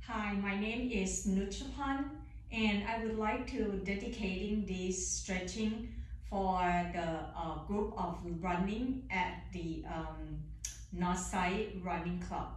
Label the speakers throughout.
Speaker 1: Hi, my name is Nutrapan, and I would like to dedicating this stretching for the group of running at the Northside Running Club.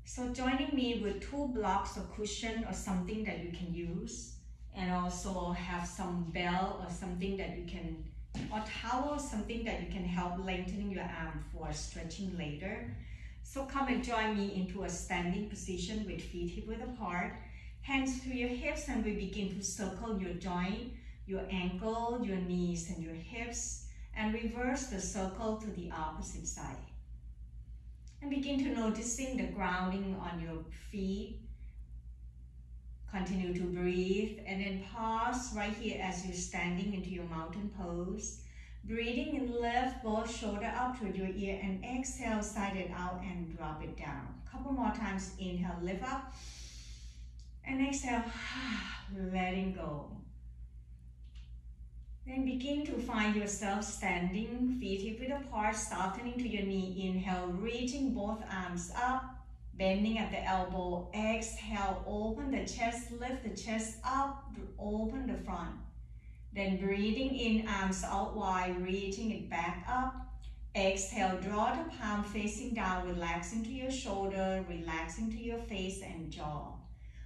Speaker 1: So joining me with 2 blocks of cushion or something that you can use, and also have some bell or something that you can, or towel or something that you can help lengthening your arm for stretching later. So come and join me into a standing position with feet hip-width apart, hands to your hips, and we begin to circle your joint, your ankle, your knees, and your hips, and reverse the circle to the opposite side. And begin to noticing the grounding on your feet. Continue to breathe, and then pause right here as you're standing into your mountain pose. Breathing in, lift both shoulder up toward your ear, and exhale, side it out and drop it down. Couple more times. Inhale, lift up, and exhale, letting go. Then begin to find yourself standing, feet hip-width apart, softening to your knee. Inhale, reaching both arms up, bending at the elbow. Exhale, open the chest, lift the chest up, open the front. Then breathing in, arms out wide, reaching it back up. Exhale, draw the palm facing down, relaxing to your shoulder, relaxing to your face and jaw.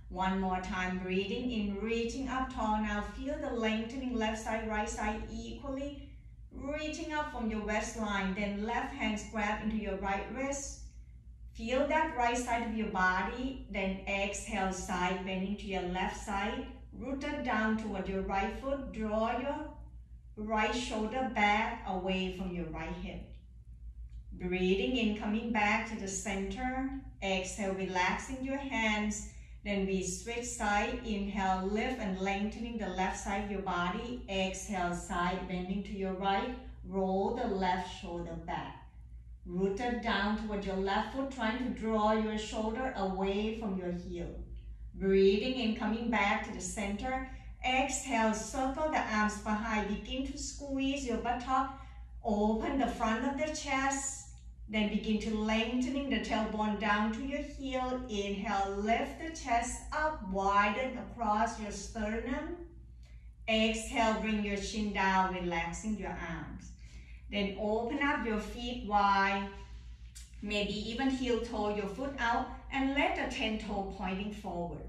Speaker 1: One more time, breathing in, reaching up tall. Now feel the lengthening left side, right side equally. Reaching up from your waistline, then left hand grab into your right wrist. Feel that right side of your body, then exhale, side bending to your left side. Rooted down toward your right foot, draw your right shoulder back away from your right hip. Breathing in, coming back to the center. Exhale, relaxing your hands. Then we switch side. Inhale, lift and lengthening the left side of your body. Exhale, side bending to your right. Roll the left shoulder back. Rooted down toward your left foot, trying to draw your shoulder away from your heel. Breathing in, coming back to the center. Exhale, circle the arms behind. Begin to squeeze your buttock. Open the front of the chest. Then begin to lengthening the tailbone down to your heel. Inhale, lift the chest up, widen across your sternum. Exhale, bring your chin down, relaxing your arms. Then open up your feet wide. Maybe even heel toe your foot out, and let the 10 toe pointing forward.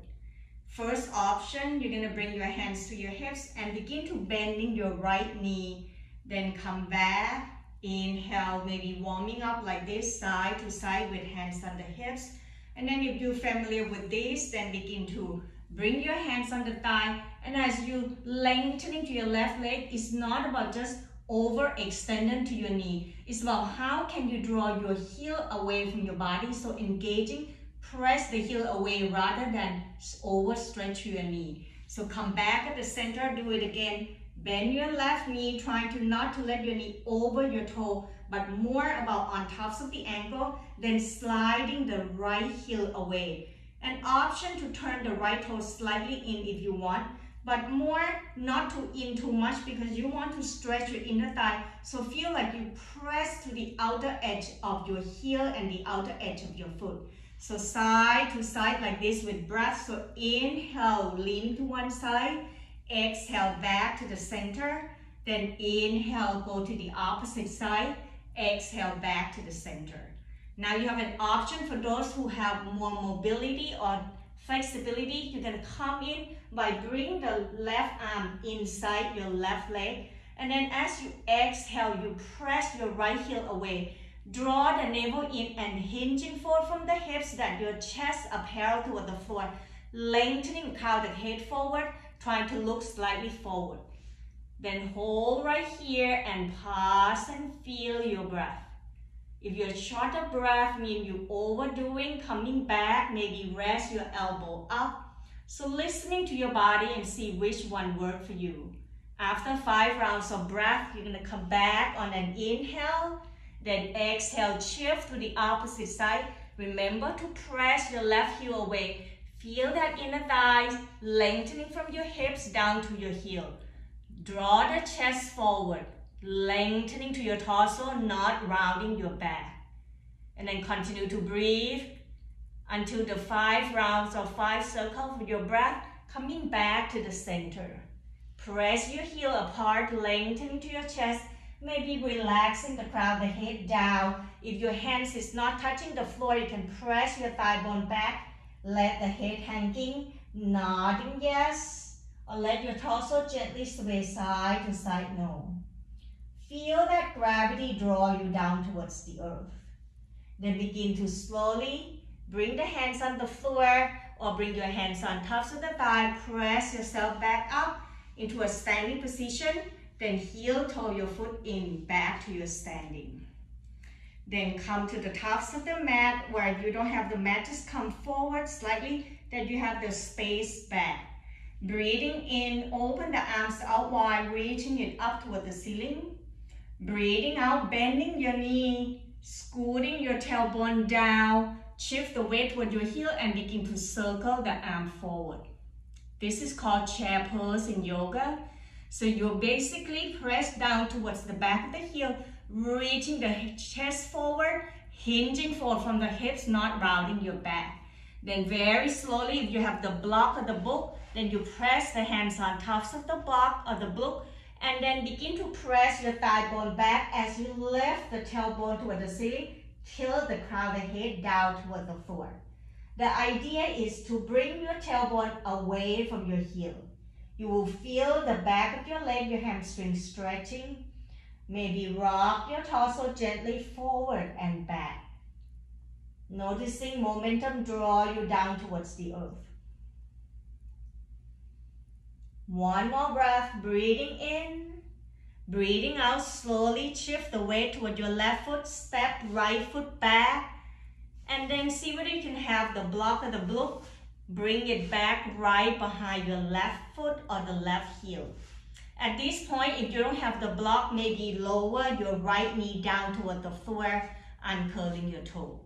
Speaker 1: First option, you're going to bring your hands to your hips and begin to bending your right knee. Then come back. Inhale, maybe warming up like this, side to side with hands on the hips. And then if you're familiar with this, then begin to bring your hands on the thigh. And as you lengthening to your left leg, it's not about just overextending to your knee. It's about how can you draw your heel away from your body. So engaging, press the heel away rather than overstretch your knee. So come back at the center, do it again. Bend your left knee, trying to not to let your knee over your toe, but more about on tops of the ankle, then sliding the right heel away. An option to turn the right toe slightly in if you want, but more not to in too much because you want to stretch your inner thigh. So feel like you press to the outer edge of your heel and the outer edge of your foot. So side to side like this with breath. So inhale, lean to one side. Exhale, back to the center. Then inhale, go to the opposite side. Exhale, back to the center. Now you have an option for those who have more mobility or flexibility. You can come in by bringing the left arm inside your left leg. And then as you exhale, you press your right heel away. Draw the navel in and hinging forward from the hips that your chest are parallel toward the floor. Lengthening, cow the head forward, trying to look slightly forward. Then hold right here and pause and feel your breath. If you're short of breath, mean you overdoing, coming back, maybe rest your elbow up. So listening to your body and see which one worked for you. After 5 rounds of breath, you're gonna come back on an inhale, then exhale, shift to the opposite side. Remember to press your left heel away. Feel that inner thighs lengthening from your hips down to your heel. Draw the chest forward, lengthening to your torso, not rounding your back. And then continue to breathe until the 5 rounds or 5 circles with your breath, coming back to the center. Press your heel apart, lengthening to your chest, maybe relaxing the crown of the head down. If your hands is not touching the floor, you can press your thigh bone back, let the head hanging, nodding yes, or let your torso gently sway side to side no. Feel that gravity draw you down towards the earth. Then begin to slowly bring the hands on the floor or bring your hands on tops of the thigh. Press yourself back up into a standing position. Then heel toe your foot in back to your standing. Then come to the tops of the mat. Where you don't have the mat, just come forward slightly that you have the space back. Breathing in, open the arms out wide, reaching it up toward the ceiling. Breathing out, bending your knee, scooting your tailbone down, shift the weight toward your heel and begin to circle the arm forward. This is called chair pose in yoga. So you basically press down towards the back of the heel, reaching the chest forward, hinging forward from the hips, not rounding your back. Then very slowly, if you have the block or the book, then you press the hands on tops of the block or the book, and then begin to press your thigh bone back as you lift the tailbone toward the ceiling, tilt the crown of the head down toward the floor. The idea is to bring your tailbone away from your heel. You will feel the back of your leg, your hamstring stretching. Maybe rock your torso gently forward and back. Noticing momentum draw you down towards the earth. One more breath, breathing in, breathing out, slowly shift the weight toward your left foot, step right foot back, and then see whether you can have the block or the block, bring it back right behind your left foot or the left heel. At this point, if you don't have the block, maybe lower your right knee down toward the floor, uncurling your toe.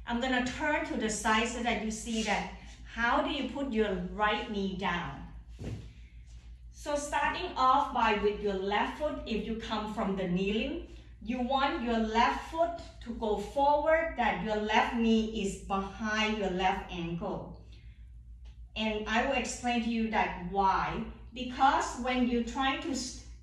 Speaker 1: I'm gonna turn to the side so that you see that how do you put your right knee down. So starting off with your left foot, if you come from the kneeling, you want your left foot to go forward, that your left knee is behind your left ankle. And I will explain to you that why. Because when you're trying to,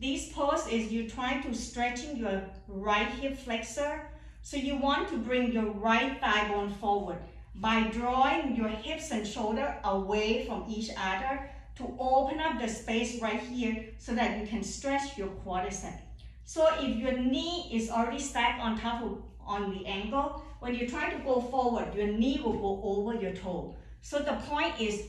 Speaker 1: this pose is you're trying to stretching your right hip flexor. So you want to bring your right thigh bone forward by drawing your hips and shoulder away from each other to open up the space right here so that you can stretch your quadricep. So if your knee is already stacked on top of the ankle, when you try to go forward, your knee will go over your toe. So the point is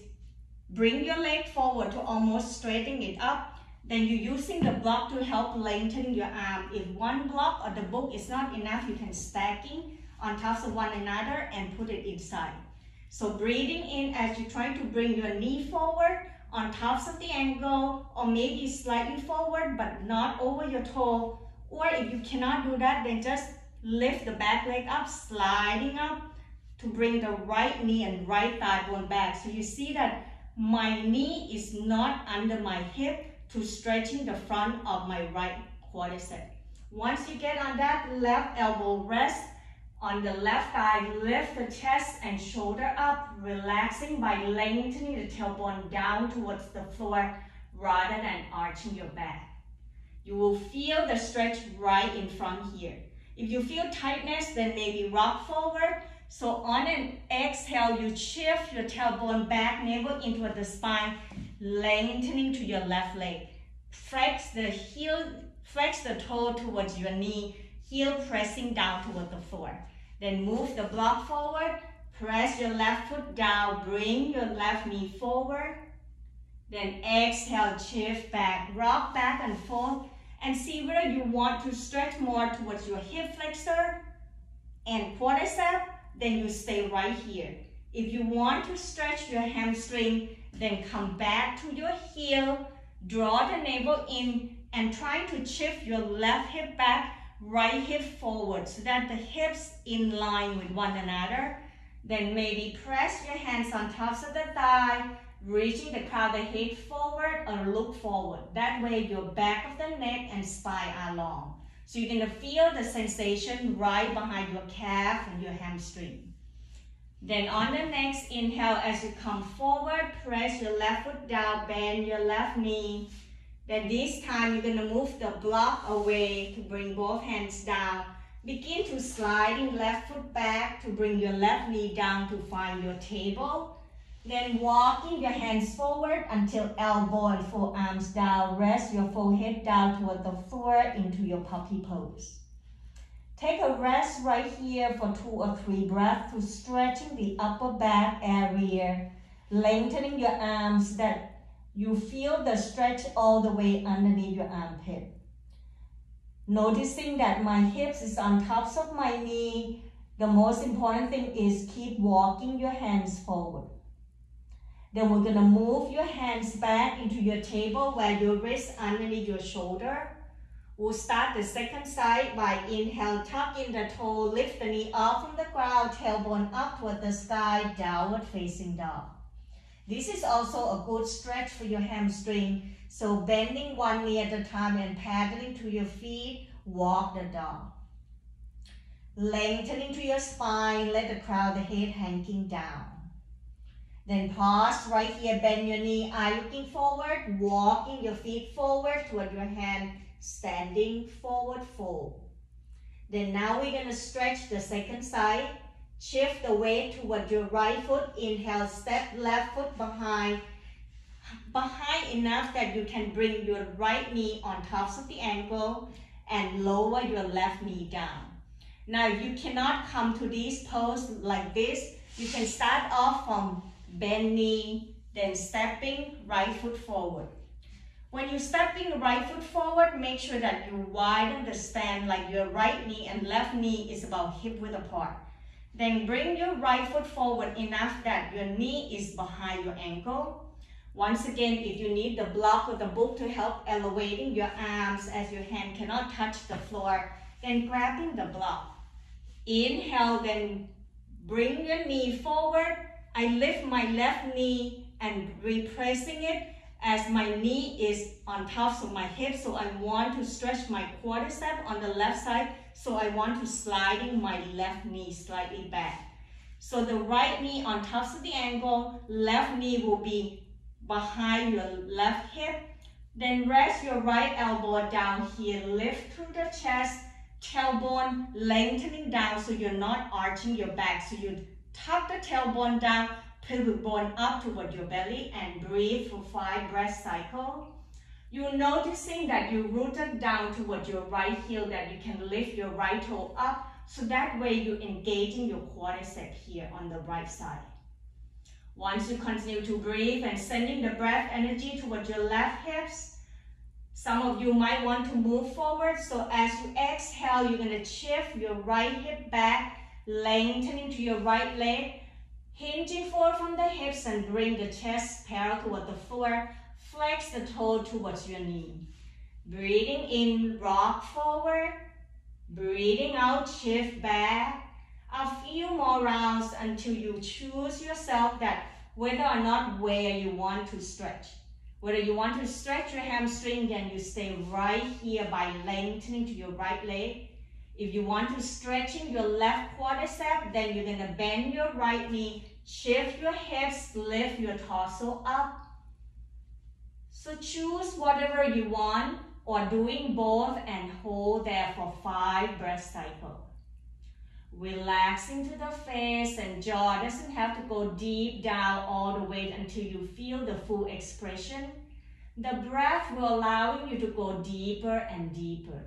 Speaker 1: bring your leg forward to almost straighten it up. Then you're using the block to help lengthen your arm. If one block or the book is not enough, you can stacking on top of one another and put it inside. So breathing in as you try to bring your knee forward on tops of the ankle, or maybe slightly forward but not over your toe. Or if you cannot do that, then just lift the back leg up, sliding up to bring the right knee and right thigh bone back. So you see that my knee is not under my hip to stretching the front of my right quadricep. Once you get on that, left elbow rest on the left thigh, lift the chest and shoulder up, relaxing by lengthening the tailbone down towards the floor rather than arching your back. You will feel the stretch right in front here. If you feel tightness, then maybe rock forward. So on an exhale, you shift your tailbone back, navel into the spine, lengthening to your left leg. Flex the heel, flex the toe towards your knee, heel pressing down toward the floor. Then move the block forward, press your left foot down, bring your left knee forward. Then exhale, shift back, rock back and forth, and see whether you want to stretch more towards your hip flexor and quadricep, then you stay right here. If you want to stretch your hamstring, then come back to your heel, draw the navel in, and try to shift your left hip back, right hip forward so that the hips in line with one another. Then maybe press your hands on tops of the thigh, reaching the crown of the head forward or look forward. That way your back of the neck and spine are long. So you're going to feel the sensation right behind your calf and your hamstring. Then on the next inhale, as you come forward, press your left foot down, bend your left knee. Then this time you're going to move the block away to bring both hands down. Begin to sliding left foot back to bring your left knee down to find your table. Then walking your hands forward until elbow and forearms down. Rest your forehead down toward the floor into your puppy pose. Take a rest right here for 2 or 3 breaths to stretching the upper back area, lengthening your arms that you feel the stretch all the way underneath your armpit. Noticing that my hips is on tops of my knee. The most important thing is keep walking your hands forward. Then we're going to move your hands back into your table where your wrist underneath your shoulder. We'll start the second side by inhale, tuck in the toe, lift the knee up from the ground, tailbone up toward the sky, downward facing dog. This is also a good stretch for your hamstring. So bending one knee at a time and paddling to your feet, walk the dog. Lengthening to your spine, let the crown of the head hanging down. Then pause right here, bend your knee, eye looking forward, walking your feet forward toward your hand, standing forward fold. Then now we're going to stretch the second side. Shift the weight toward your right foot. Inhale, step left foot behind enough that you can bring your right knee on tops of the ankle and lower your left knee down. Now, if you cannot come to this pose like this, you can start off from bend knee, then stepping right foot forward. When you're stepping right foot forward, make sure that you widen the span like your right knee and left knee is about hip width apart. Then bring your right foot forward enough that your knee is behind your ankle. Once again, if you need the block or the book to help elevating your arms as your hand cannot touch the floor, then grabbing the block. Inhale, then bring your knee forward. I lift my left knee and repressing it as my knee is on top of my hip. So I want to stretch my quadricep on the left side. So I want to sliding my left knee slightly back. So the right knee on top of the ankle, left knee will be behind your left hip. Then rest your right elbow down here. Lift through the chest, tailbone lengthening down so you're not arching your back. So you tuck the tailbone down, pelvic bone up toward your belly, and breathe for 5 breath cycles. You're noticing that you rooted down toward your right heel, that you can lift your right toe up. So that way you're engaging your quadricep here on the right side. Once you continue to breathe and sending the breath energy toward your left hips, some of you might want to move forward. So as you exhale, you're going to shift your right hip back, lengthening to your right leg, hinging forward from the hips and bring the chest parallel toward the floor. Flex the toe towards your knee. Breathing in, rock forward. Breathing out, shift back. A few more rounds until you choose yourself that whether or not where you want to stretch. Whether you want to stretch your hamstring, then you stay right here by lengthening to your right leg. If you want to stretching your left quadricep, then you're going to bend your right knee, shift your hips, lift your torso up. So choose whatever you want or doing both and hold there for 5 breath cycles. Relaxing to the face and jaw doesn't have to go deep down all the way until you feel the full expression. The breath will allow you to go deeper and deeper.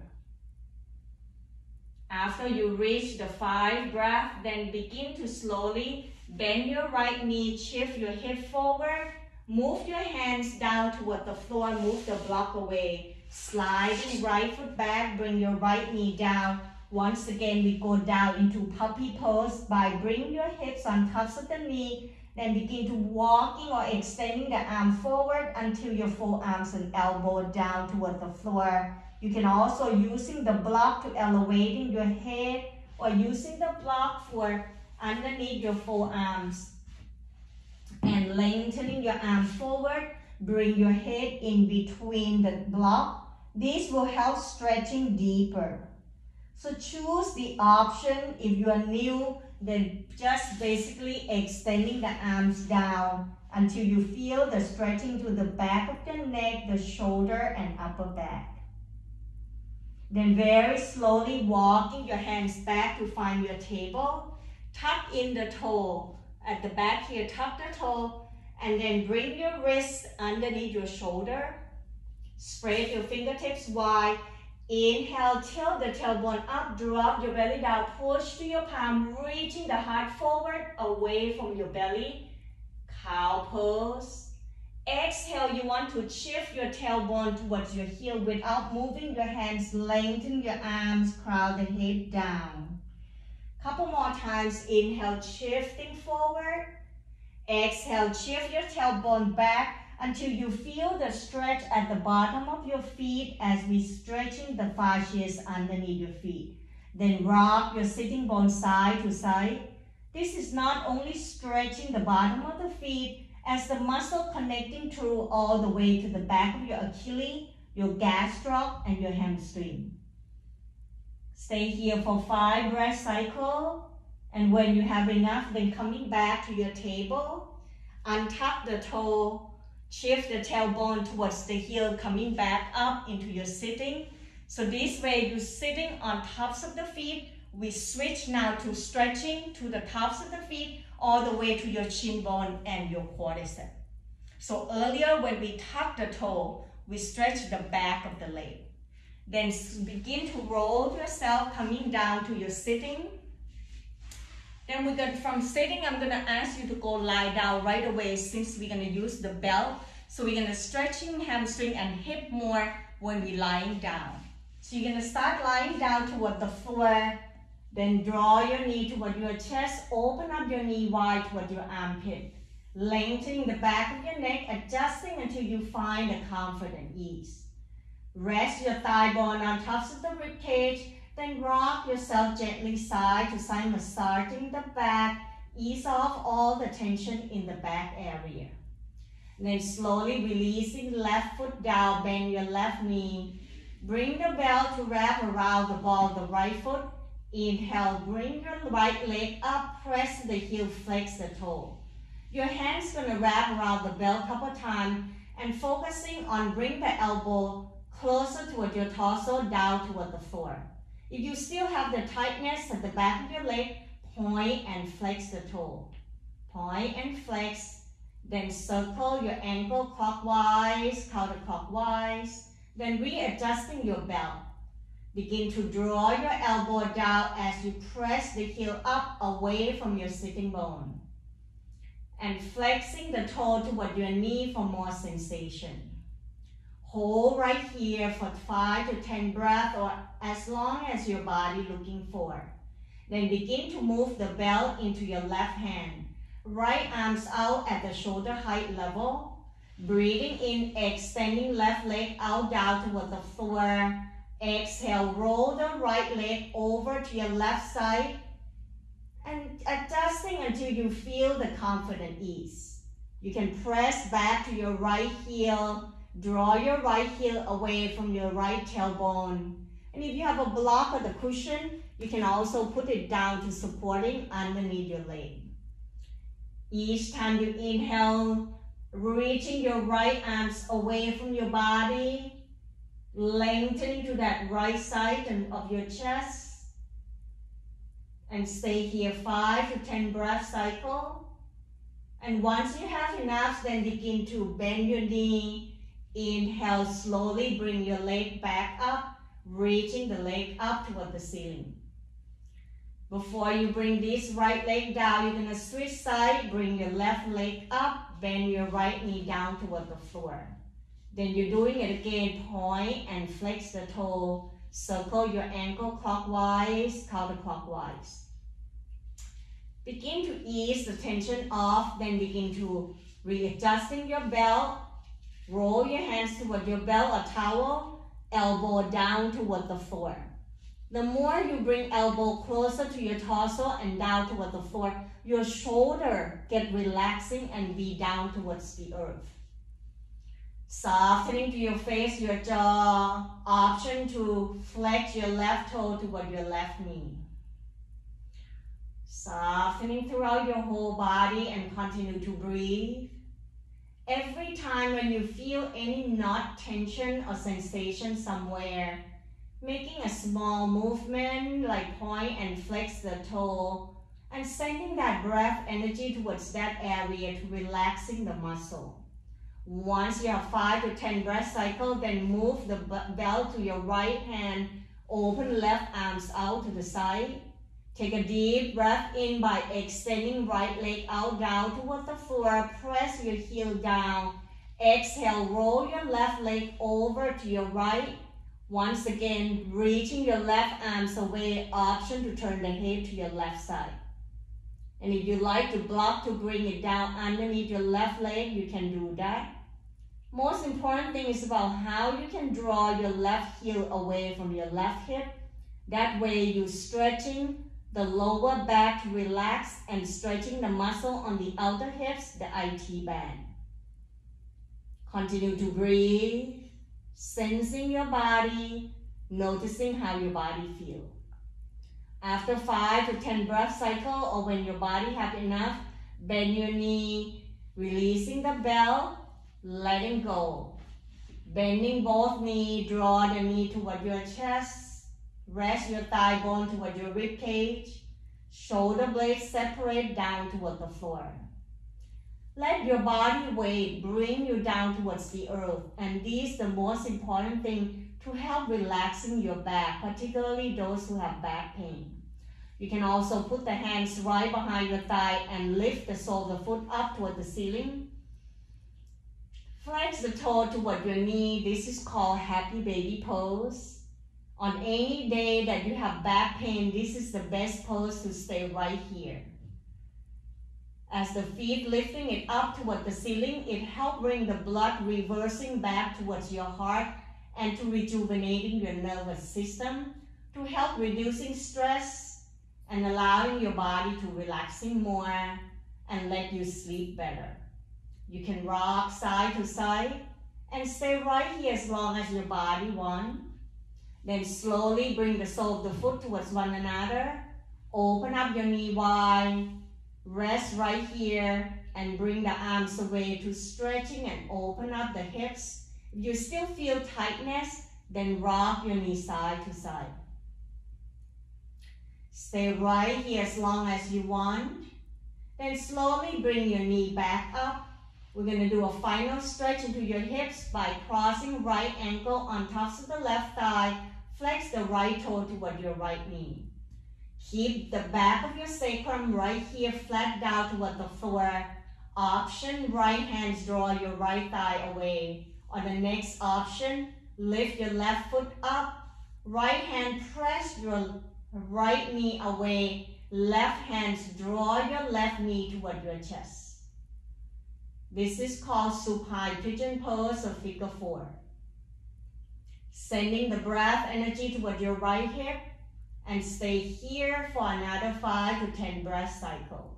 Speaker 1: After you reach the 5 breaths, then begin to slowly bend your right knee, shift your hip forward, move your hands down toward the floor, move the block away. Sliding right foot back, bring your right knee down. Once again, we go down into puppy pose by bringing your hips on tops of the knee, then begin to walking or extending the arm forward until your forearms and elbow down toward the floor. You can also using the block to elevating your head or using the block for underneath your forearms and lengthening your arm forward. Bring your head in between the block. This will help stretching deeper. So choose the option. If you are new, then just basically extending the arms down until you feel the stretching to the back of the neck, the shoulder, and upper back. Then very slowly walking your hands back to find your table. Tuck in the toe. At the back here, tuck the toe. And then bring your wrist underneath your shoulder. Spread your fingertips wide. Inhale, tilt the tailbone up, drop your belly down, push to your palm, reaching the heart forward, away from your belly. Cow pose. Exhale, you want to shift your tailbone towards your heel without moving your hands, lengthen your arms, crowd the head down. Couple more times, inhale, shifting forward. Exhale, shift your tailbone back until you feel the stretch at the bottom of your feet as we stretching the fascias underneath your feet. Then rock your sitting bone side to side. This is not only stretching the bottom of the feet as the muscle connecting through all the way to the back of your Achilles, your gastroc, and your hamstring. Stay here for 5 breath cycles. And when you have enough, then coming back to your table, untuck the toe, shift the tailbone towards the heel, coming back up into your sitting. So this way, you're sitting on tops of the feet. We switch now to stretching to the tops of the feet, all the way to your shin bone and your quadricep. So earlier, when we tuck the toe, we stretch the back of the leg. Then begin to roll yourself, coming down to your sitting. Then we're going from sitting, I'm going to ask you to go lie down right away since we're going to use the belt. So we're going to stretching hamstring and hip more when we're lying down. So you're going to start lying down toward the floor. Then draw your knee toward your chest. Open up your knee wide toward your armpit. Lengthening the back of your neck, adjusting until you find a comfort and ease. Rest your thigh bone on tops of the rib cage. Then rock yourself gently side to side, massaging the back. Ease off all the tension in the back area. And then slowly releasing left foot down, bend your left knee. Bring the belt to wrap around the ball of the right foot. Inhale, bring your right leg up, press the heel, flex the toe. Your hand's gonna wrap around the belt a couple times and focusing on bring the elbow closer toward your torso, down toward the floor. If you still have the tightness at the back of your leg, point and flex the toe. Point and flex, then circle your ankle clockwise, counterclockwise, then readjusting your belt. Begin to draw your elbow down as you press the heel up away from your sitting bone. And flexing the toe toward your knee for more sensation. Hold right here for 5 to 10 breaths or as long as your body looking for. Then begin to move the belt into your left hand. Right arms out at the shoulder height level. Breathing in, extending left leg out down toward the floor. Exhale, roll the right leg over to your left side. And adjusting until you feel the comfort and ease. You can press back to your right heel. Draw your right heel away from your right tailbone. And if you have a block or the cushion, you can also put it down to supporting underneath your leg. Each time you inhale, reaching your right arms away from your body, lengthening to that right side of your chest. And stay here 5 to 10 breath cycle. And once you have enough, then begin to bend your knee. Inhale, slowly bring your leg back up, reaching the leg up toward the ceiling. Before you bring this right leg down, you're going to switch side, bring your left leg up, bend your right knee down toward the floor. Then you're doing it again, point and flex the toe, circle your ankle clockwise, counterclockwise. Begin to ease the tension off, then begin to readjusting your belt. Roll your hands toward your belt or towel, elbow down toward the floor. The more you bring elbow closer to your torso and down toward the floor, your shoulder get relaxing and be down towards the earth. Softening to your face, your jaw. Option to flex your left toe toward your left knee. Softening throughout your whole body and continue to breathe. Every time when you feel any knot, tension, or sensation somewhere, making a small movement like point and flex the toe and sending that breath energy towards that area to relaxing the muscle. Once you have 5 to 10 breath cycles, then move the belt to your right hand, open left arms out to the side. Take a deep breath in by extending right leg out down toward the floor. Press your heel down. Exhale, roll your left leg over to your right. Once again, reaching your left arms away. Option to turn the head to your left side. And if you like to block to bring it down underneath your left leg, you can do that. Most important thing is about how you can draw your left heel away from your left hip. That way you're stretching the lower back to relax and stretching the muscle on the outer hips, the IT band. Continue to breathe, sensing your body, noticing how your body feels. After 5 to 10 breath cycle, or when your body have enough, bend your knee, releasing the belt, letting go. Bending both knees, draw the knee toward your chest. Rest your thigh bone toward your rib cage. Shoulder blades separate down toward the floor. Let your body weight bring you down towards the earth. And this is the most important thing to help relaxing your back, particularly those who have back pain. You can also put the hands right behind your thigh and lift the sole of the foot up toward the ceiling. Flex the toe toward your knee. This is called happy baby pose. On any day that you have back pain, this is the best pose to stay right here. As the feet lifting it up toward the ceiling, it helps bring the blood reversing back towards your heart and to rejuvenating your nervous system, to help reducing stress and allowing your body to relaxing more and let you sleep better. You can rock side to side and stay right here as long as your body wants. Then slowly bring the sole of the foot towards one another. Open up your knee wide. Rest right here and bring the arms away to stretching and open up the hips. If you still feel tightness, then rock your knee side to side. Stay right here as long as you want. Then slowly bring your knee back up. We're going to do a final stretch into your hips by crossing right ankle on top of the left thigh. Flex the right toe toward your right knee. Keep the back of your sacrum right here flat down toward the floor. Option, right hands draw your right thigh away. On the next option, lift your left foot up. Right hand press your right knee away. Left hands draw your left knee toward your chest. This is called supine pigeon pose or figure 4. Sending the breath energy toward your right hip and stay here for another 5 to 10 breath cycles.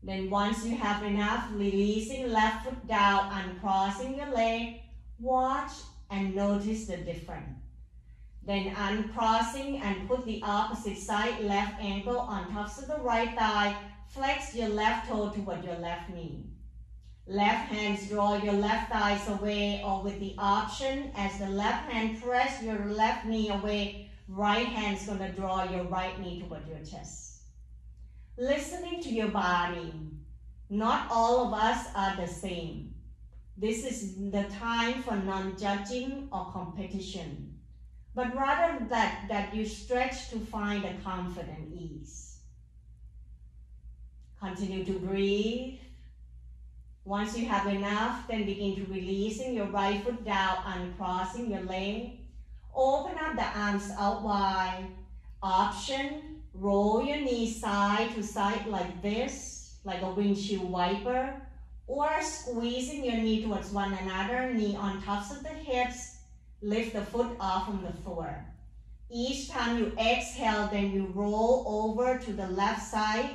Speaker 1: Then once you have enough, releasing left foot down, uncrossing your leg, watch and notice the difference. Then uncrossing and put the opposite side left ankle on top of the right thigh. Flex your left toe toward your left knee. Left hands draw your left thighs away, or with the option, as the left hand press your left knee away, right hand's gonna draw your right knee toward your chest. Listening to your body. Not all of us are the same. This is the time for non-judging or competition, but rather that you stretch to find a confident ease. Continue to breathe. Once you have enough, then begin to releasing your right foot down, uncrossing your leg. Open up the arms out wide. Option, roll your knees side to side like this, like a windshield wiper, or squeezing your knee towards one another, knee on tops of the hips. Lift the foot off from the floor. Each time you exhale, then you roll over to the left side.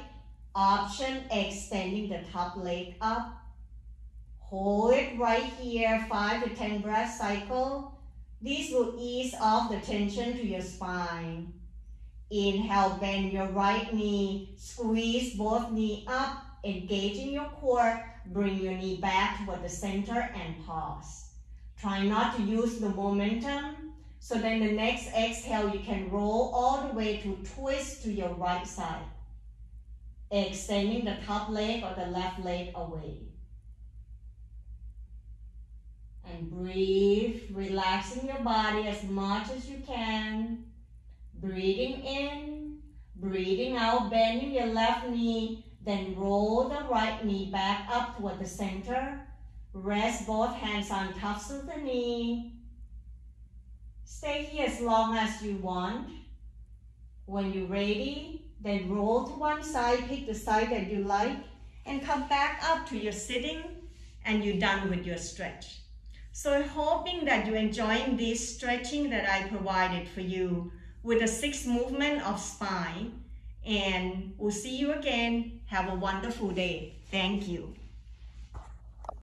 Speaker 1: Option, extending the top leg up.
Speaker 2: Hold it right here, 5 to 10 breath cycle. This will ease off the tension to your spine. Inhale, bend your right knee, squeeze both knees up, engaging your core, bring your knee back toward the center and pause. Try not to use the momentum, so then the next exhale you can roll all the way to twist to your right side, extending the top leg or the left leg away. And breathe, relaxing your body as much as you can. Breathing in, breathing out, bending your left knee, then roll the right knee back up toward the center. Rest both hands on tops of the knee. Stay here as long as you want. When you're ready, then roll to one side, pick the side that you like, and come back up to your sitting, and you're done with your stretch. So hoping that you're enjoying this stretching that I provided for you with a 6 movement of spine. And we'll see you again. Have a wonderful day. Thank you.